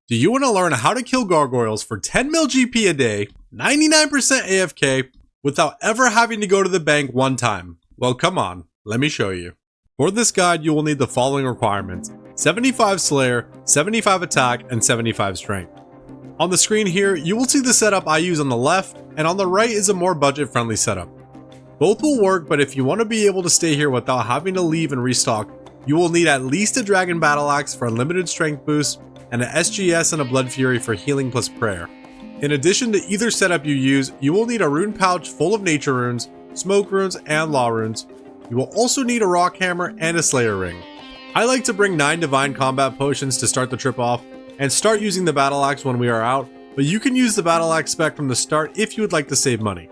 Do you want to learn how to kill gargoyles for 10 mil GP a day, 99% AFK, without ever having to go to the bank one time? Well, come on, let me show you. For this guide, you will need the following requirements: 75 Slayer, 75 Attack, and 75 Strength. On the screen here, you will see the setup I use on the left, and on the right is a more budget-friendly setup. Both will work, but if you want to be able to stay here without having to leave and restock, you will need at least a Dragon Battle Axe for unlimited strength boost, and an SGS and a Blood Fury for healing plus prayer. In addition to either setup you use, you will need a rune pouch full of nature runes, smoke runes, and law runes. You will also need a rock hammer and a slayer ring. I like to bring 9 divine combat potions to start the trip off, and start using the battle axe when we are out, but you can use the battle axe spec from the start if you would like to save money.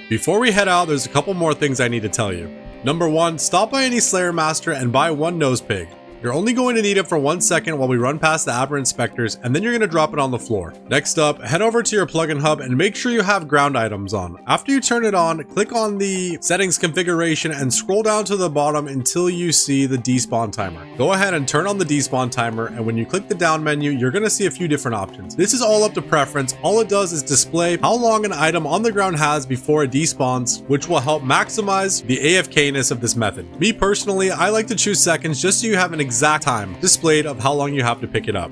Before we head out, there's a couple more things I need to tell you. Number 1, stop by any Slayer Master and buy 1 nose pig. You're only going to need it for 1 second while we run past the aberrant specters, and then you're going to drop it on the floor. Next up, head over to your plugin hub and make sure you have ground items on. After you turn it on, click on the settings configuration and scroll down to the bottom until you see the despawn timer. Go ahead and turn on the despawn timer, and when you click the down menu, you're going to see a few different options. This is all up to preference. All it does is display how long an item on the ground has before it despawns, which will help maximize the AFK-ness of this method. Me personally, I like to choose seconds just so you have an exact time displayed of how long you have to pick it up.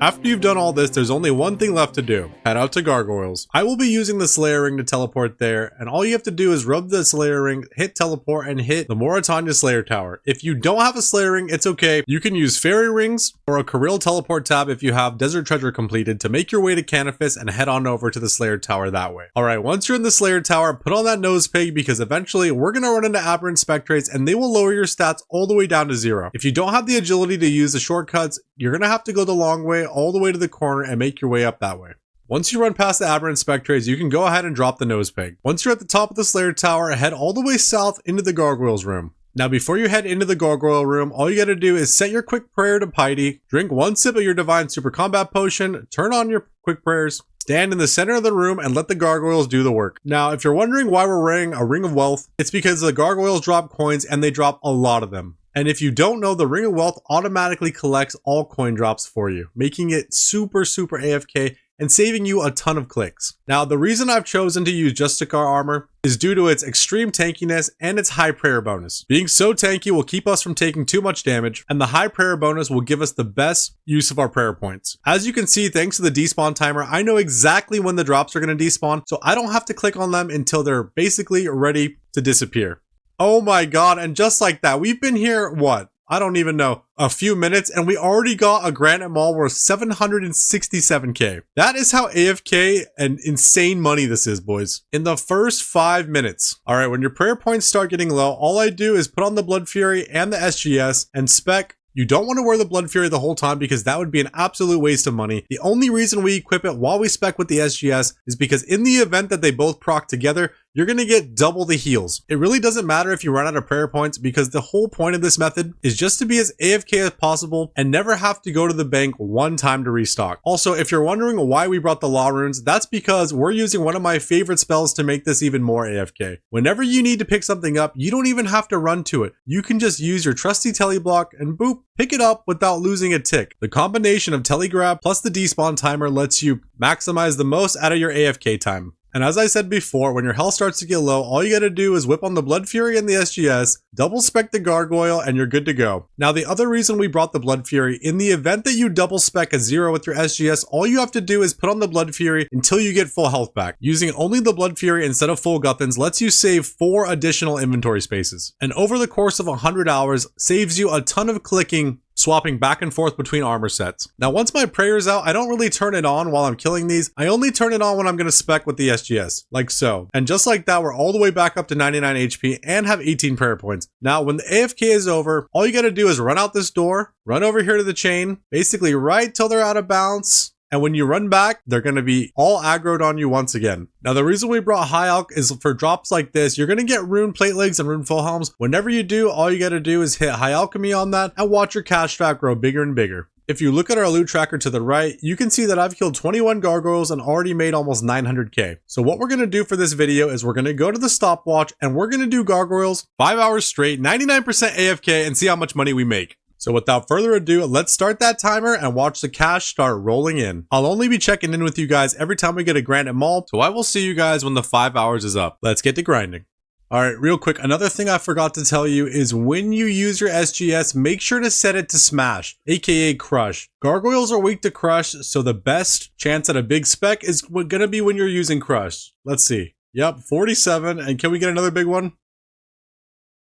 After you've done all this, there's only one thing left to do. Head out to Gargoyles. I will be using the Slayer ring to teleport there, and all you have to do is rub the Slayer ring, hit teleport, and hit the Moritania Slayer Tower. If you don't have a Slayer ring, it's okay. You can use fairy rings or a Kirill teleport tab if you have Desert Treasure completed to make your way to Canifis and head on over to the Slayer Tower that way. Alright, once you're in the Slayer Tower, put on that nose pig because eventually we're going to run into aberrant spectrates and they will lower your stats all the way down to 0. If you don't have the agility to use the shortcuts, you're going to have to go the long way all the way to the corner and make your way up that way. Once you run past the aberrant spectrates, you can go ahead and drop the nose peg. Once you're at the top of the Slayer Tower, head all the way south into the Gargoyles room. Now before you head into the Gargoyle room, all you gotta do is set your quick prayer to piety, drink 1 sip of your divine super combat potion, turn on your quick prayers, stand in the center of the room and let the gargoyles do the work. Now, if you're wondering why we're wearing a ring of wealth, it's because the gargoyles drop coins and they drop a lot of them. And if you don't know, the Ring of Wealth automatically collects all coin drops for you, making it super AFK and saving you a ton of clicks. Now, the reason I've chosen to use Justiciar armor is due to its extreme tankiness and its high prayer bonus. Being so tanky will keep us from taking too much damage, and the high prayer bonus will give us the best use of our prayer points. As you can see, thanks to the despawn timer, I know exactly when the drops are going to despawn, so I don't have to click on them until they're basically ready to disappear. Oh my god, and just like that, we've been here, what? I don't even know, a few minutes, and we already got a Granite Mall worth 767k. That is how AFK and insane money this is, boys. In the first 5 minutes. Alright, when your prayer points start getting low, all I do is put on the Blood Fury and the SGS and spec. You don't want to wear the Blood Fury the whole time because that would be an absolute waste of money. The only reason we equip it while we spec with the SGS is because in the event that they both proc together, you're going to get double the heals. It really doesn't matter if you run out of prayer points because the whole point of this method is just to be as AFK as possible and never have to go to the bank one time to restock. Also, if you're wondering why we brought the law runes, that's because we're using one of my favorite spells to make this even more AFK. Whenever you need to pick something up, you don't even have to run to it. You can just use your trusty teleblock and boop, pick it up without losing a tick. The combination of telegrab plus the despawn timer lets you maximize the most out of your AFK time. And as I said before, when your health starts to get low, all you gotta do is whip on the Blood Fury and the SGS, double spec the Gargoyle, and you're good to go. Now, the other reason we brought the Blood Fury, in the event that you double spec a 0 with your SGS, all you have to do is put on the Blood Fury until you get full health back. Using only the Blood Fury instead of full Guthans lets you save 4 additional inventory spaces. And over the course of 100 hours, saves you a ton of clicking swapping back and forth between armor sets. Now, once my prayer's out, I don't really turn it on while I'm killing these. I only turn it on when I'm going to spec with the SGS, like so. And just like that, we're all the way back up to 99 HP and have 18 prayer points. Now, when the AFK is over, all you got to do is run out this door, run over here to the chain, basically right till they're out of bounds. And when you run back, they're going to be all aggroed on you once again. Now, the reason we brought High Alch is for drops like this, you're going to get Rune Plate Legs and Rune Full Helms. Whenever you do, all you got to do is hit High Alchemy on that and watch your cash trap grow bigger and bigger. If you look at our loot tracker to the right, you can see that I've killed 21 gargoyles and already made almost 900k. So what we're going to do for this video is we're going to go to the stopwatch and we're going to do gargoyles 5 hours straight, 99% AFK, and see how much money we make. So without further ado, let's start that timer and watch the cash start rolling in. I'll only be checking in with you guys every time we get a grand at mall, so I will see you guys when the 5 hours is up. Let's get to grinding. Alright, real quick, another thing I forgot to tell you is when you use your SGS, make sure to set it to smash, aka crush. Gargoyles are weak to crush, so the best chance at a big spec is gonna be when you're using crush. Let's see. Yep, 47, and can we get another big one?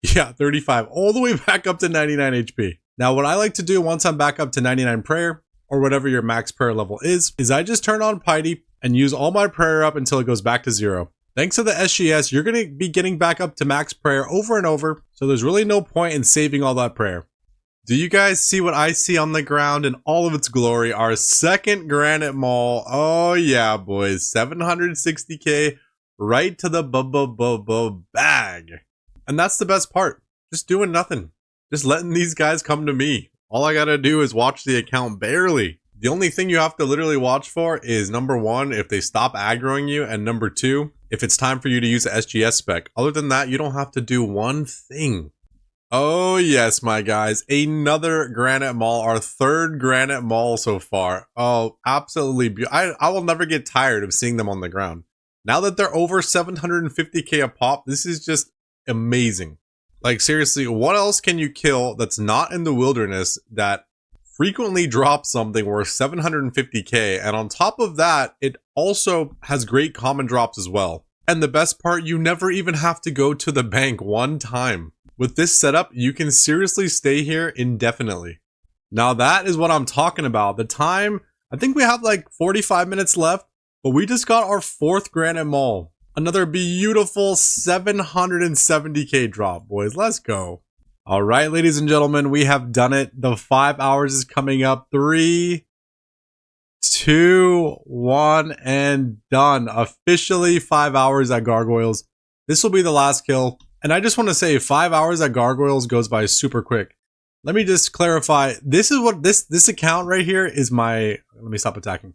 Yeah, 35, all the way back up to 99 HP. Now, what I like to do once I'm back up to 99 prayer, or whatever your max prayer level is I just turn on piety and use all my prayer up until it goes back to 0. Thanks to the SGS, you're going to be getting back up to max prayer over and over, so there's really no point in saving all that prayer. Do you guys see what I see on the ground in all of its glory? Our second granite mall. Oh yeah, boys. 760k right to the bag. And that's the best part. Just doing nothing. Just letting these guys come to me. All I gotta do is watch the account barely. The only thing you have to literally watch for is number 1, if they stop aggroing you, and number 2, if it's time for you to use the SGS spec. Other than that, you don't have to do one thing. Oh yes, my guys, another granite mall, our third granite mall so far. Oh, absolutely beautiful. I will never get tired of seeing them on the ground. Now that they're over 750k a pop, this is just amazing. Like seriously, what else can you kill that's not in the wilderness that frequently drops something worth 750k, and on top of that, it also has great common drops as well. And the best part, you never even have to go to the bank one time. With this setup, you can seriously stay here indefinitely. Now that is what I'm talking about. The time, I think we have like 45 minutes left, but we just got our 4th granite mall. Another beautiful 770k drop, boys. Let's go. All right, ladies and gentlemen, we have done it. The 5 hours is coming up. 3, 2, 1, and done. Officially 5 hours at Gargoyles. This will be the last kill. And I just want to say 5 hours at Gargoyles goes by super quick. Let me just clarify. This is what this account right here is my, let me stop attacking.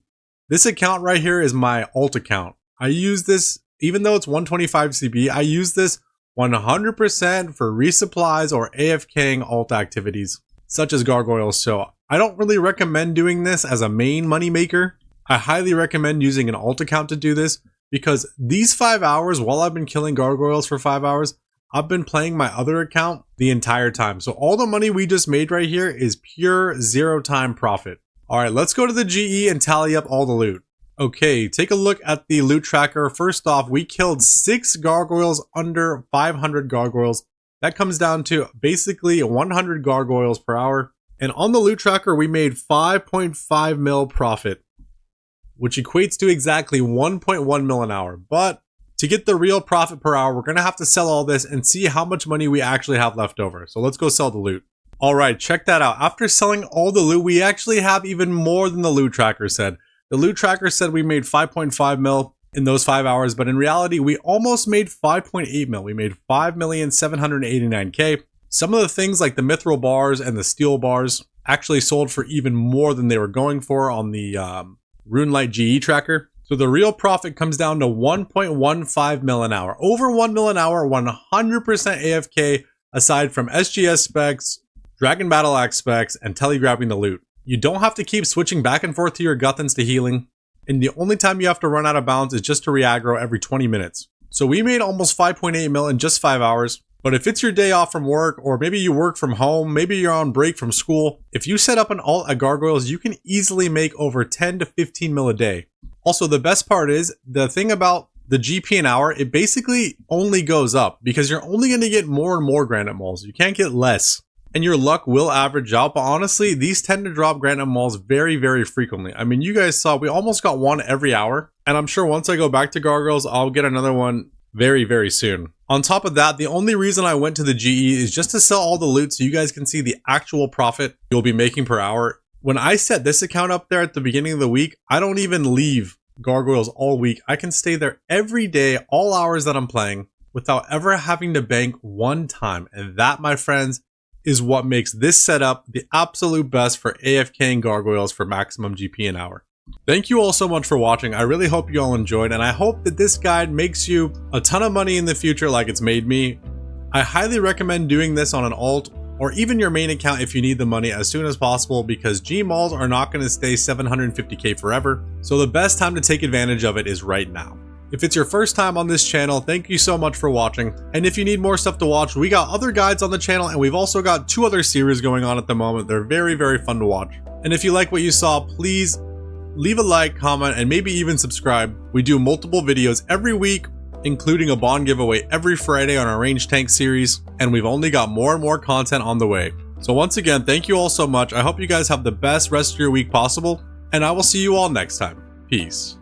This account right here is my alt account. I use this, even though it's 125 CB, I use this 100% for resupplies or AFKing alt activities, such as Gargoyles. So I don't really recommend doing this as a main money maker. I highly recommend using an alt account to do this, because these 5 hours, while I've been killing Gargoyles for 5 hours, I've been playing my other account the entire time. So all the money we just made right here is pure 0-time profit. All right, let's go to the GE and tally up all the loot. Okay, take a look at the loot tracker. First off, we killed 6 gargoyles under 500 gargoyles. That comes down to basically 100 gargoyles per hour. And on the loot tracker, we made 5.5 mil profit, which equates to exactly 1.1 mil an hour. But to get the real profit per hour, we're going to have to sell all this and see how much money we actually have left over. So let's go sell the loot. All right, check that out. After selling all the loot, we actually have even more than the loot tracker said. The loot tracker said we made 5.5 mil in those 5 hours, but in reality, we almost made 5.8 mil. We made 5,789k. Some of the things like the mithril bars and the steel bars actually sold for even more than they were going for on the Rune Light GE tracker. So the real profit comes down to 1.15 mil an hour. Over 1 mil an hour, 100% AFK, aside from SGS specs, Dragon Battle Axe specs, and telegrabbing the loot. You don't have to keep switching back and forth to your Guthans to healing, and the only time you have to run out of bounds is just to re-aggro every 20 minutes. So we made almost 5.8 mil in just 5 hours, but if it's your day off from work, or maybe you work from home, maybe you're on break from school, if you set up an alt at Gargoyles, you can easily make over 10 to 15 mil a day. Also, the best part is, the thing about the GP an hour, it basically only goes up, because you're only going to get more and more granite malls. You can't get less. And your luck will average out, but honestly, these tend to drop granite malls very, very frequently. I mean, you guys saw, we almost got one every hour, and I'm sure once I go back to Gargoyles, I'll get another one very, very soon. On top of that, the only reason I went to the GE is just to sell all the loot so you guys can see the actual profit you'll be making per hour. When I set this account up there at the beginning of the week, I don't even leave Gargoyles all week. I can stay there every day, all hours that I'm playing, without ever having to bank one time. And that, my friends, is what makes this setup the absolute best for AFKing Gargoyles for maximum GP an hour. Thank you all so much for watching. I really hope you all enjoyed, and I hope that this guide makes you a ton of money in the future like it's made me. I highly recommend doing this on an alt or even your main account if you need the money as soon as possible, because Gmalls are not going to stay 750k forever, so the best time to take advantage of it is right now. If it's your first time on this channel, thank you so much for watching, and if you need more stuff to watch, we got other guides on the channel, and we've also got 2 other series going on at the moment. They're very, very fun to watch. And if you like what you saw, please leave a like, comment, and maybe even subscribe. We do multiple videos every week, including a bond giveaway every Friday on our ranged tank series, and we've only got more and more content on the way. So once again, thank you all so much. I hope you guys have the best rest of your week possible, and I will see you all next time. Peace.